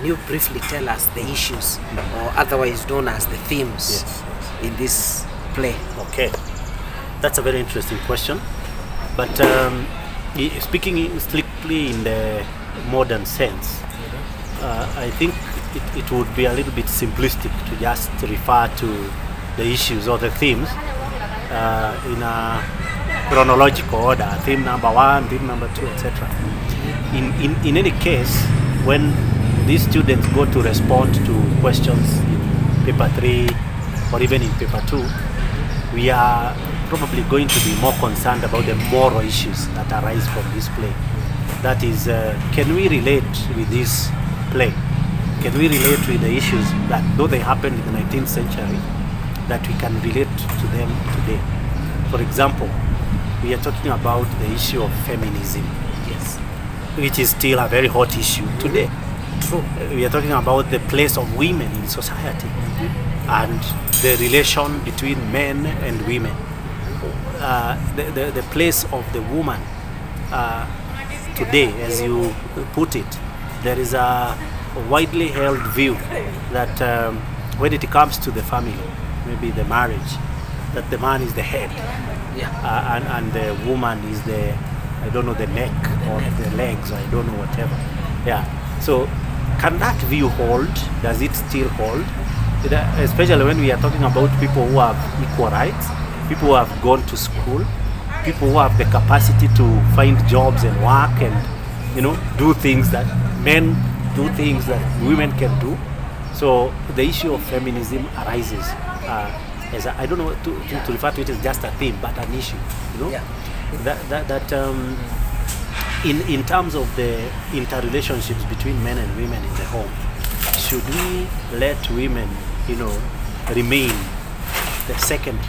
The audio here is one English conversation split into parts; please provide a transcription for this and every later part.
can you briefly tell us the issues, or otherwise known as the themes, in this play? Okay, that's a very interesting question. But speaking strictly in the modern sense, I think it would be a little bit simplistic to just refer to the issues or the themes in a chronological order, theme number 1, theme number 2, etc. In any case, when these students go to respond to questions in paper 3 or even in paper 2, we are probably going to be more concerned about the moral issues that arise from this play. That is, can we relate with this play? Can we relate with the issues that, though they happened in the 19th century, that we can relate to them today? For example, we are talking about the issue of feminism, which is still a very hot issue today. True. We are talking about the place of women in society and the relation between men and women. The place of the woman today, as you put it, there is a widely held view that when it comes to the family, maybe the marriage, that the man is the head, and the woman is the, I don't know, the neck or the legs, or I don't know, whatever. So can that view hold? Does it still hold? Especially when we are talking about people who have equal rights, people who have gone to school, people who have the capacity to find jobs and work and, you know, do things that men do, things that women can do. So the issue of feminism arises as I don't know to refer to it as just a theme, but an issue. You know, in terms of the interrelationships between men and women in the home, should we let women, you know, remain the second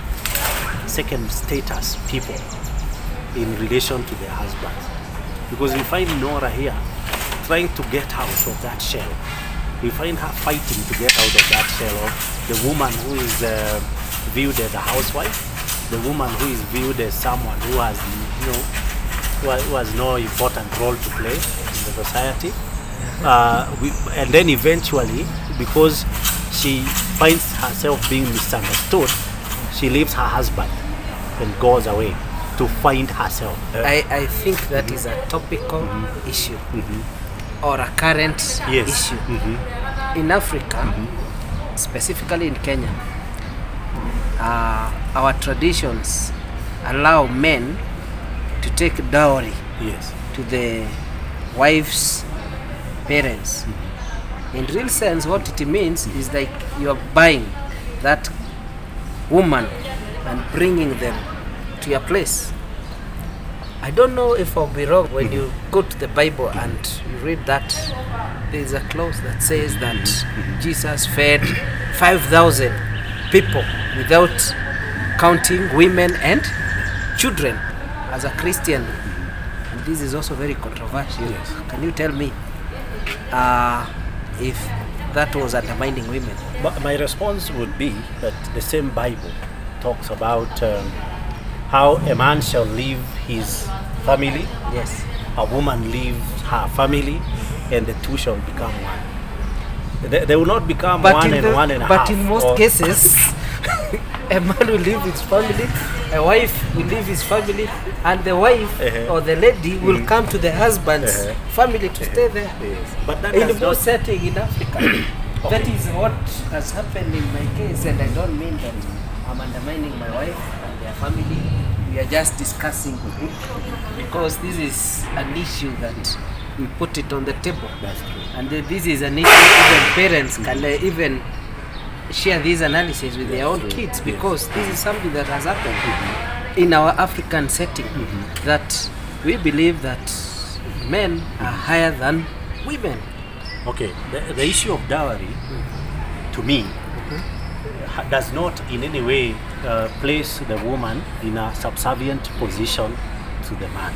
status people in relation to their husbands? Because we find Nora here trying to get out of that shell. We find her fighting to get out of that shell of the woman who is viewed as a housewife, the woman who is viewed as someone who has, you know, who has no important role to play in the society. And then eventually, because she finds herself being misunderstood, she leaves her husband and goes away to find herself. I think that is a topical issue or a current issue. In Africa, specifically in Kenya, our traditions allow men to take dowry to the wife's parents. In real sense, what it means is like you are buying that woman and bringing them to your place. I don't know if I'll be wrong when you go to the Bible and you read that there is a clause that says that Jesus fed 5,000 people without counting women and children as a Christian. And this is also very controversial. Can you tell me if that was undermining women? My response would be that the same Bible talks about how a man shall leave his family, a woman leaves her family, and the two shall become one. They will not become one and a half. But in most cases, a man will leave his family, a wife will leave his family, and the wife or the lady will come to the husband's family to stay there. But that in most setting in Africa, that is what has happened in my case, and I don't mean that I'm undermining my wife and their family. We are just discussing because this is an issue that we put it on the table. That's true. And this is an issue even parents can even share this analysis with their own kids, because this is something that has happened in our African setting, that we believe that men are higher than women. Okay, the issue of dowry, to me, does not in any way place the woman in a subservient position to the man.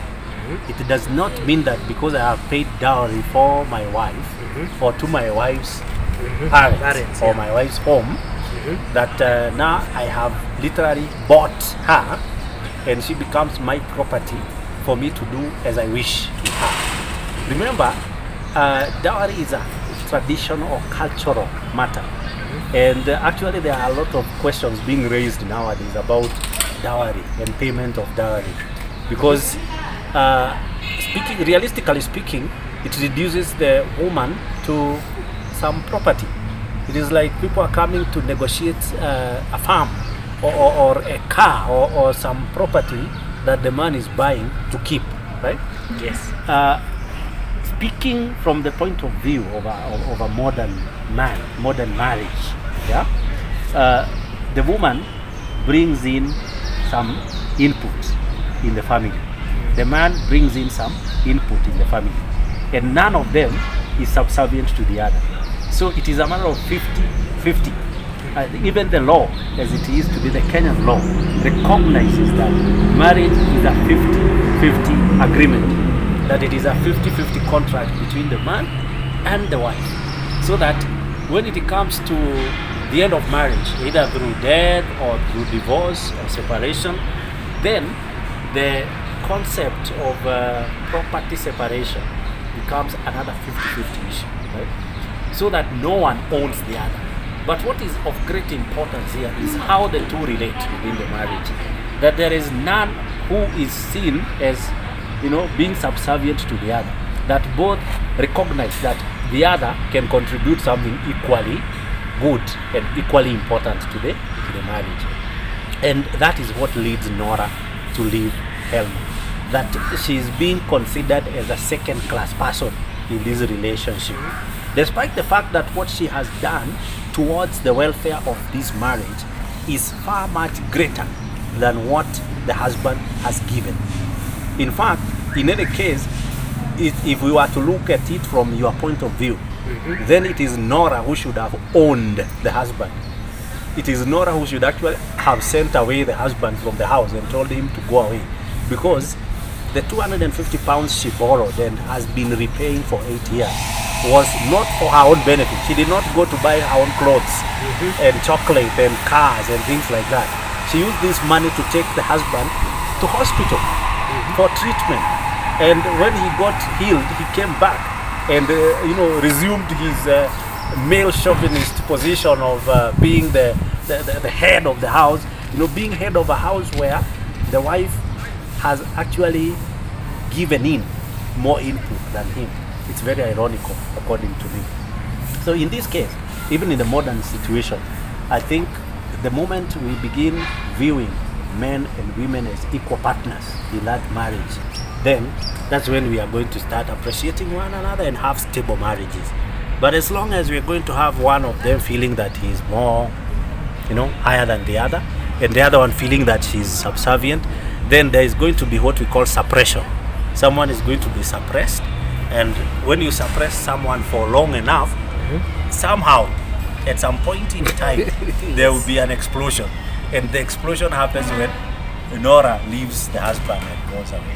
It does not mean that because I have paid dowry for my wife or to my wife's parents or my wife's home, that now I have literally bought her and she becomes my property for me to do as I wish with her. Remember, dowry is tradition or cultural matter. And actually there are a lot of questions being raised nowadays about dowry and payment of dowry, because realistically speaking, it reduces the woman to some property. It is like people are coming to negotiate a farm or a car or some property that the man is buying to keep, right? Yes. Speaking from the point of view of a modern man, modern marriage, yeah, the woman brings in some input in the family. The man brings in some input in the family, and none of them is subservient to the other. So it is a matter of 50-50. Even the law, as it is to be the Kenyan law, recognizes that marriage is a 50-50 agreement, that it is a 50-50 contract between the man and the wife, so that when it comes to the end of marriage, either through death or through divorce or separation, then the concept of property separation becomes another 50-50 issue, right? So that no one owns the other. But what is of great importance here is how the two relate within the marriage. That there is none who is seen as, being subservient to the other. That both recognize that the other can contribute something equally good and equally important to the marriage. And that is what leads Nora to leave Helmut. That she is being considered as a second-class person in this relationship, despite the fact that what she has done towards the welfare of this marriage is far much greater than what the husband has given. In fact, in any case, if we were to look at it from your point of view, then it is Nora who should have owned the husband. It is Nora who should actually have sent away the husband from the house and told him to go away, because the 250 pounds she borrowed and has been repaying for 8 years was not for her own benefit. She did not go to buy her own clothes and chocolate and cars and things like that. She used this money to take the husband to hospital for treatment. And when he got healed, he came back and resumed his male chauvinist position of being the head of the house. Being head of a house where the wife has actually given in more input than him. It's very ironical, according to me. So in this case, even in the modern situation, I think the moment we begin viewing men and women as equal partners in that marriage, then that's when we are going to start appreciating one another and have stable marriages. But as long as we're going to have one of them feeling that he's more, higher than the other, and the other one feeling that she's subservient, then there is going to be what we call suppression. Someone is going to be suppressed, and when you suppress someone for long enough, somehow, at some point in time, there will be an explosion. And the explosion happens when Nora leaves the husband and goes away.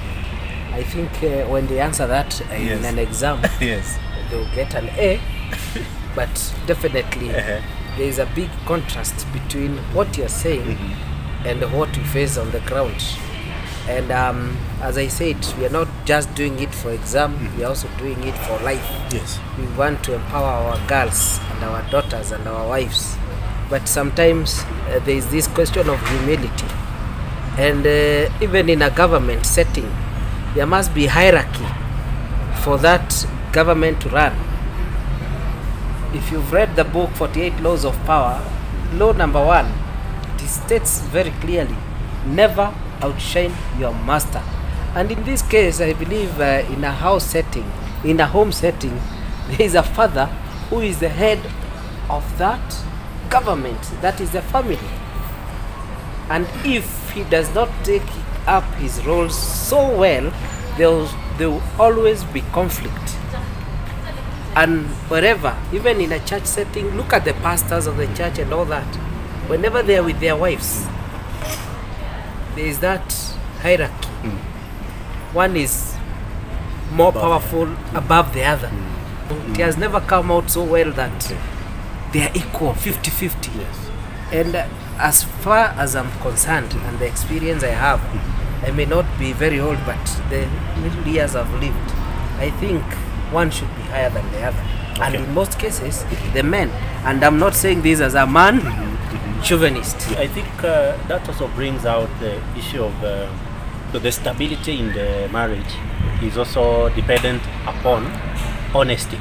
I think when they answer that in an exam, yes, they'll get an A, but definitely there is a big contrast between what you're saying and what we face on the ground. And as I said, we are not just doing it for exam, we are also doing it for life. Yes. We want to empower our girls and our daughters and our wives. But sometimes there is this question of humility. And even in a government setting, there must be hierarchy for that government to run. If you've read the book 48 Laws of Power, law number 1, it states very clearly, never outshine your master. And in this case, I believe in a house setting, in a home setting, there is a father who is the head of that government, that is the family. And if he does not take up his role so well, there will always be conflict. And wherever, even in a church setting, look at the pastors of the church and all that. Whenever they are with their wives, there is that hierarchy. One is more powerful above the other. It has never come out so well that they are equal, 50-50. Yes. And as far as I'm concerned, and the experience I have, I may not be very old, but the little years I've lived, I think one should be higher than the other. And in most cases, the men, and I'm not saying this as a man chauvinist. I think that also brings out the issue of the stability in the marriage is also dependent upon honesty.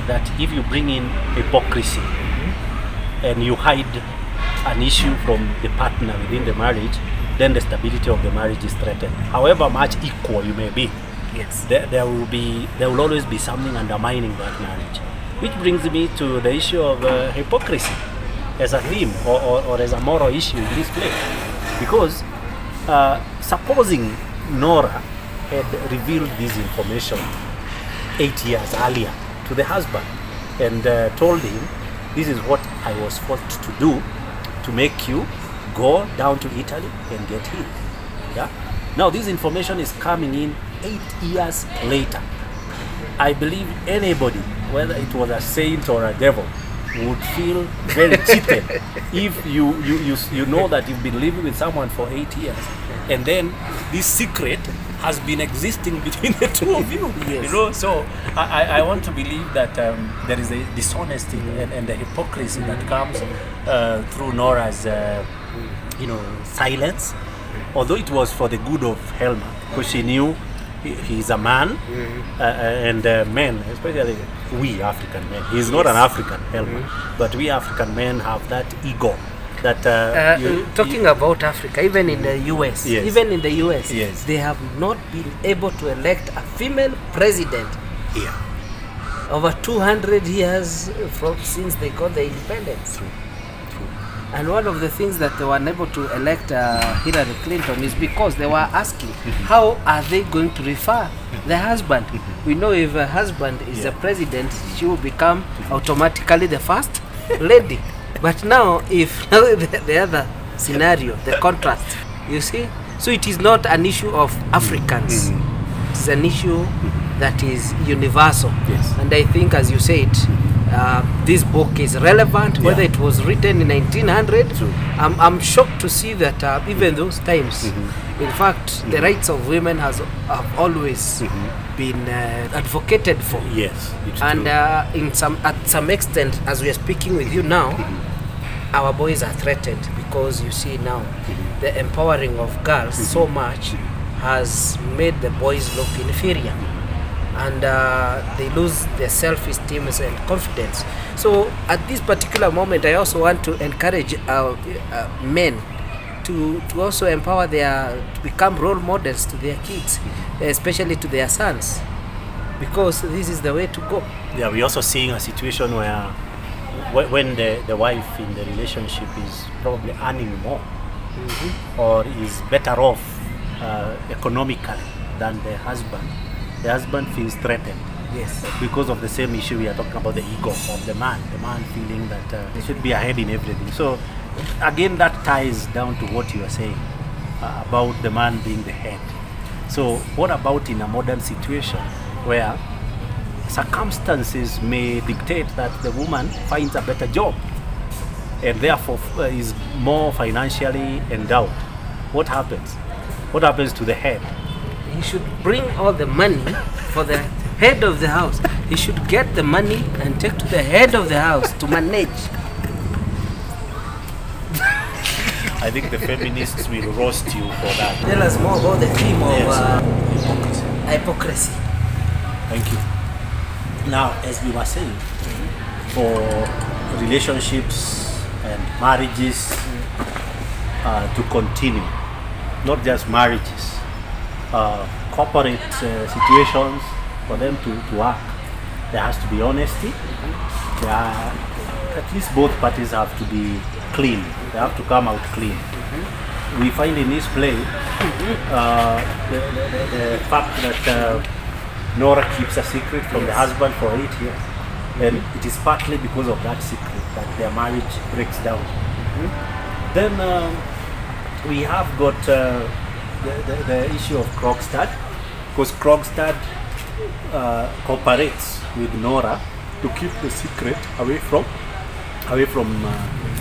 That if you bring in hypocrisy and you hide an issue from the partner within the marriage, then the stability of the marriage is threatened. However much equal you may be, Yes. there will always be something undermining that marriage. Which brings me to the issue of hypocrisy as a theme or as a moral issue in this place. Because supposing Nora had revealed this information 8 years earlier to the husband and told him, this is what I was forced to do to make you go down to Italy and get healed. Yeah? Now this information is coming in 8 years later. I believe anybody, whether it was a saint or a devil, would feel very cheated if you know that you've been living with someone for 8 years and then this secret has been existing between the two of you. Yes. You know, so I want to believe that there is a dishonesty and the hypocrisy that comes through Nora's silence, although it was for the good of Helma, because she knew he's a man, and men, especially we African men. He's not an African, Helma, but we African men have that ego. That talking about Africa, even in the US, Yes. they have not been able to elect a female president here. Over 200 years since they got the independence. True. And one of the things that they were unable to elect Hillary Clinton is because they were asking, how are they going to refer the husband? We know if a husband is a president, she will become automatically the first lady. But now, if the other scenario, the contrast, you see? So it is not an issue of Africans. It is an issue that is universal. Yes. And I think, as you said, this book is relevant, whether it was written in 1900. I'm shocked to see that even those times, in fact, the rights of women have always been advocated for. Yes, it's and true. at some extent, as we are speaking with you now, our boys are threatened because you see now the empowering of girls so much has made the boys look inferior. And they lose their self-esteem and confidence. So at this particular moment, I also want to encourage men to also empower to become role models to their kids, especially to their sons, because this is the way to go. Yeah, we're also seeing a situation where when the wife in the relationship is probably earning more or is better off economically than the husband feels threatened. Yes. Because of the same issue we are talking about, the ego of the man feeling that he should be ahead in everything. So again, that ties down to what you are saying about the man being the head. So what about in a modern situation where circumstances may dictate that the woman finds a better job and therefore is more financially endowed? What happens? What happens to the head? He should bring all the money for the head of the house. He should get the money and take to the head of the house to manage. I think the feminists will roast you for that. Tell us more about the theme of hypocrisy. Thank you. Now, as we were saying, for relationships and marriages to continue, not just marriages, corporate situations, for them to work, there has to be honesty. At least both parties have to be clean. They have to come out clean. We find in this play the fact that Nora keeps a secret from the husband for 8 years, and it is partly because of that secret that their marriage breaks down. Then we have got the issue of Krogstad, because Krogstad cooperates with Nora to keep the secret away from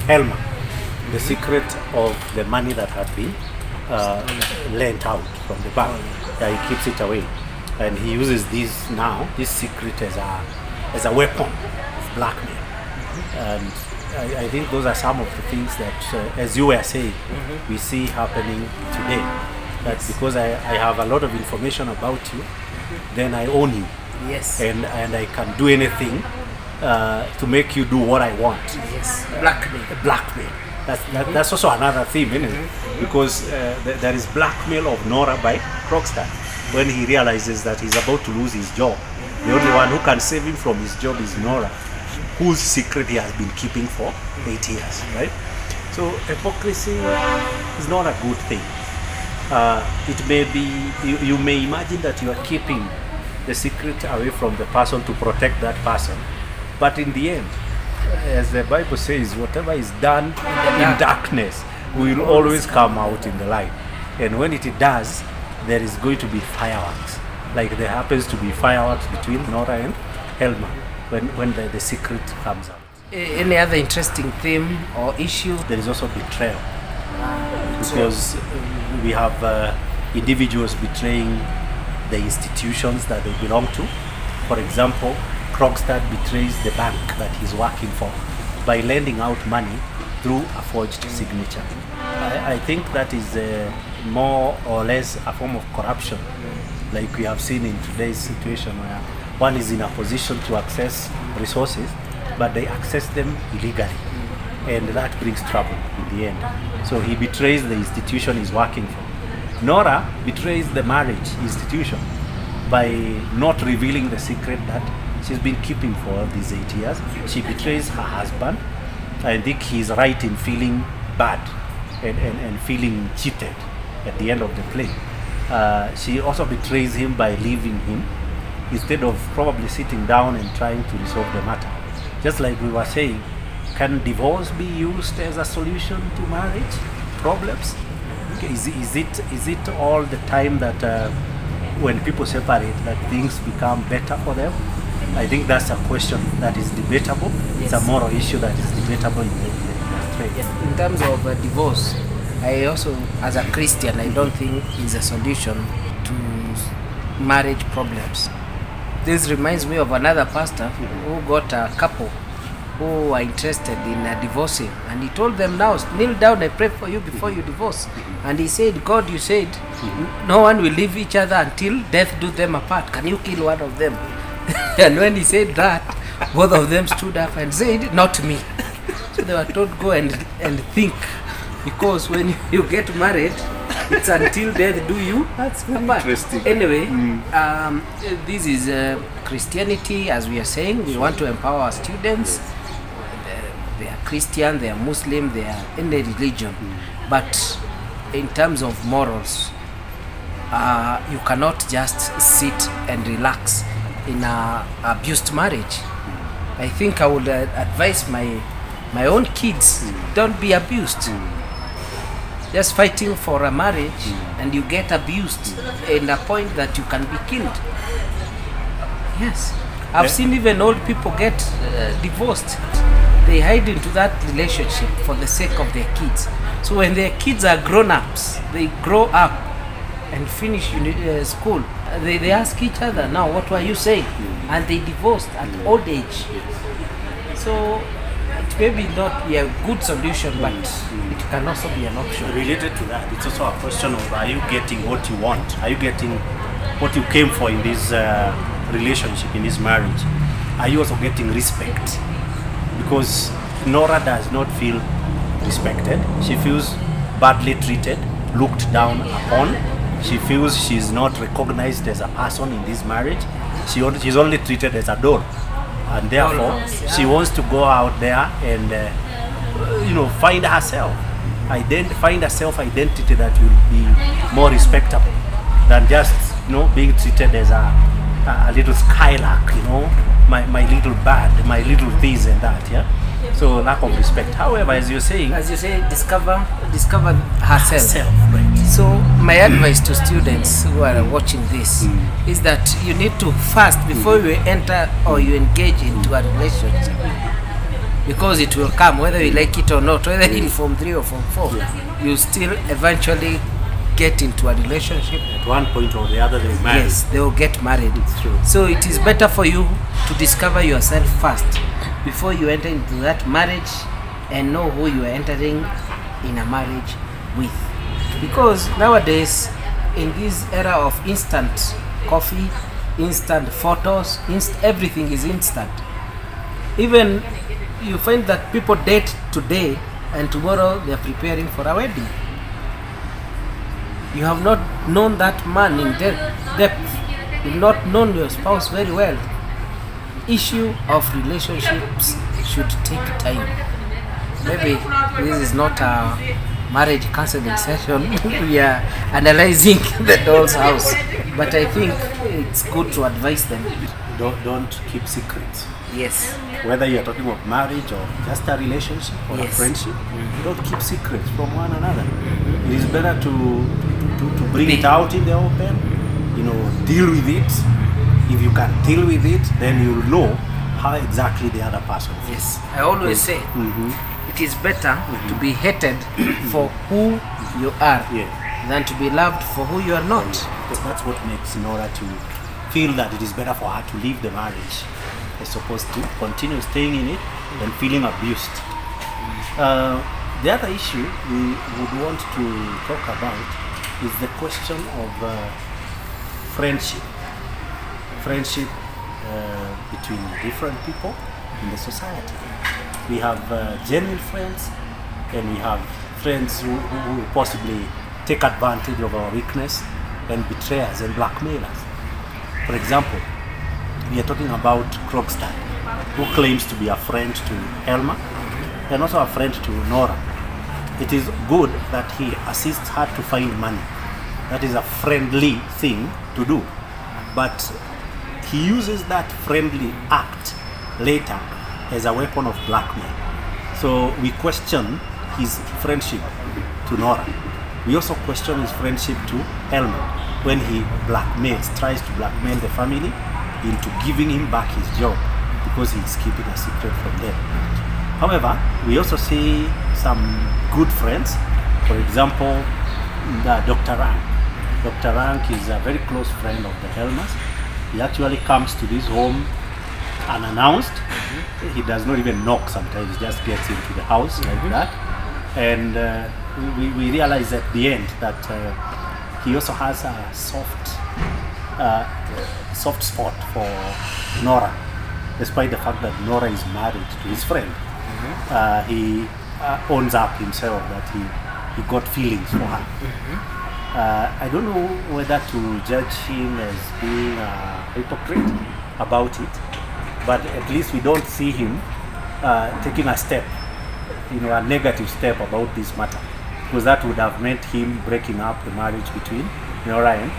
Helma, the secret of the money that had been lent out from the bank. He keeps it away, and he uses this secret as as a weapon of blackmail. And I think those are some of the things that, as you were saying, we see happening today. That because I have a lot of information about you, then I own you. Yes. And I can do anything to make you do what I want. Yes. Blackmail. Blackmail. That's also another theme, isn't it? Because there is blackmail of Nora by Krogstad when he realizes that he's about to lose his job. The only one who can save him from his job is Nora, whose secret he has been keeping for 8 years, right? So hypocrisy is not a good thing. It may be, you may imagine that you are keeping the secret away from the person to protect that person, but in the end, as the Bible says, whatever is done in darkness will always come out in the light. And when it does, there is going to be fireworks. Like there happens to be fireworks between Nora and Helma when the secret comes out. Any other interesting theme or issue? There is also betrayal. Because we have individuals betraying the institutions that they belong to. For example, Krogstad betrays the bank that he's working for by lending out money through a forged signature. I think that is more or less a form of corruption, like we have seen in today's situation where one is in a position to access resources, but they access them illegally, and that brings trouble in the end. So he betrays the institution he's working for. Nora betrays the marriage institution by not revealing the secret that she's been keeping for all these 8 years. She betrays her husband. I think he's right in feeling bad and feeling cheated at the end of the play. She also betrays him by leaving him instead of probably sitting down and trying to resolve the matter. Just like we were saying, can divorce be used as a solution to marriage problems? Is it all the time that when people separate that things become better for them? I think that's a question that is debatable. Yes. It's a moral issue that is debatable in the trade. Yes. In terms of divorce, I also, as a Christian, I don't think is a solution to marriage problems. This reminds me of another pastor who got a couple who were interested in divorcing, and he told them, now kneel down, I pray for you before you divorce. And he said, God, you said no one will leave each other until death do them apart. Can you kill one of them? And when he said that, both of them stood up and said, not me. So they were told, go and think, because when you get married, it's until death do you. That's very apart. Interesting. Anyway, this is Christianity, as we are saying. We want to empower our students. They are Christian, they are Muslim, they are any religion. But in terms of morals, you cannot just sit and relax in a abused marriage. I think I would advise my own kids, don't be abused. Just fighting for a marriage and you get abused in a point that you can be killed. Yes, I've seen even old people get divorced. They hide into that relationship for the sake of their kids. So when their kids are grown-ups, they grow up and finish school, they ask each other, now what were you saying? And they divorced at old age. So it may be not be a good solution, but it can also be an option. Related to that, it's also a question of, are you getting what you want? Are you getting what you came for in this relationship, in this marriage? Are you also getting respect? Because Nora does not feel respected. She feels badly treated, looked down upon. She feels she's not recognized as a person in this marriage. She's only treated as a doll, and therefore she wants to go out there and find herself, find a self-identity that will be more respectable than just being treated as a little skylark, my little bird, my little this and that. Yeah. So lack of respect. However, as you say, discover herself. Right. So my advice to students who are watching this is that you need to first, before you enter or you engage into a relationship, because it will come whether you like it or not, whether in Form 3 or Form 4, you still eventually get into a relationship, at one point or the other they marry. Yes, they will get married. It's true. So it is better for you to discover yourself first before you enter into that marriage and know who you are entering in a marriage with. Because nowadays, in this era of instant coffee, instant photos, everything is instant. Even you find that people date today and tomorrow they are preparing for a wedding. You have not known that man in depth. You've not known your spouse very well. Issue of relationships should take time. Maybe this is not a marriage counseling session. We are analyzing the doll's house, but I think it's good to advise them. Don't keep secrets. Yes. Whether you're talking about marriage or just a relationship or a friendship, don't keep secrets from one another. It is better to bring it out in the open, deal with it. If you can deal with it, then you'll know how exactly the other person feels. Yes. I always say it is better to be hated for who you are than to be loved for who you are not. Because that's what makes Nora to feel that it is better for her to leave the marriage as opposed to continue staying in it and feeling abused. The other issue we would want to talk about is the question of friendship. Friendship between different people in the society. We have genuine friends, and we have friends who possibly take advantage of our weakness and betray us and blackmail us. For example, we are talking about Krogstad, who claims to be a friend to Helma and also a friend to Nora. It is good that he assists her to find money. That is a friendly thing to do. But he uses that friendly act later as a weapon of blackmail. So we question his friendship to Nora. We also question his friendship to Helma when he tries to blackmail the family into giving him back his job because he is keeping a secret from them. However, we also see some good friends. For example, Dr. Rank. Dr. Rank is a very close friend of the Helmas. He actually comes to this home unannounced. He does not even knock sometimes, he just gets into the house like that. And we realize at the end that he also has a soft spot for Nora, despite the fact that Nora is married to his friend. He owns up himself that he got feelings for her. I don't know whether to judge him as being a hypocrite about it, but at least we don't see him taking a step, a negative step about this matter, because that would have meant him breaking up the marriage between Nora and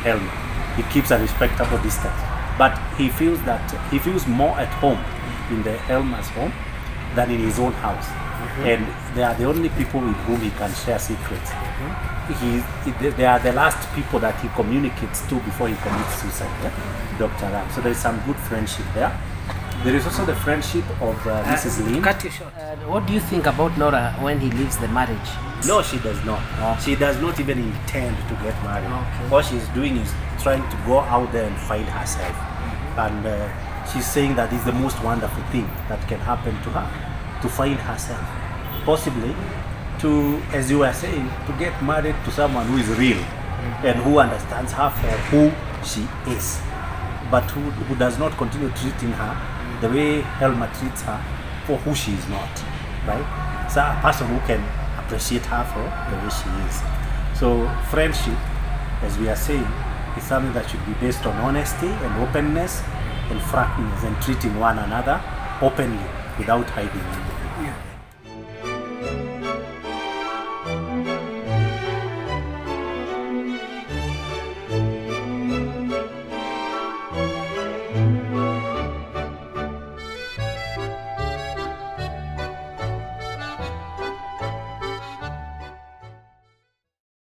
Helma. He keeps a respectable distance, but he feels more at home in the Helma's home than in his own house. And they are the only people with whom he can share secrets. They are the last people that he communicates to before he commits suicide, Dr. Ram. So there is some good friendship there. There is also the friendship of Mrs. Lin. Cut you short. What do you think about Nora when he leaves the marriage? No, she does not. She does not even intend to get married. What she's doing is trying to go out there and find herself. And she's saying that it's the most wonderful thing that can happen to her, to find herself. Possibly to, as you were saying, to get married to someone who is real and who understands her for who she is, but who does not continue treating her the way Helma treats her for who she is not, right? So a person who can appreciate her for the way she is. So friendship, as we are saying, is something that should be based on honesty and openness and frankness and treating one another openly without hiding anything.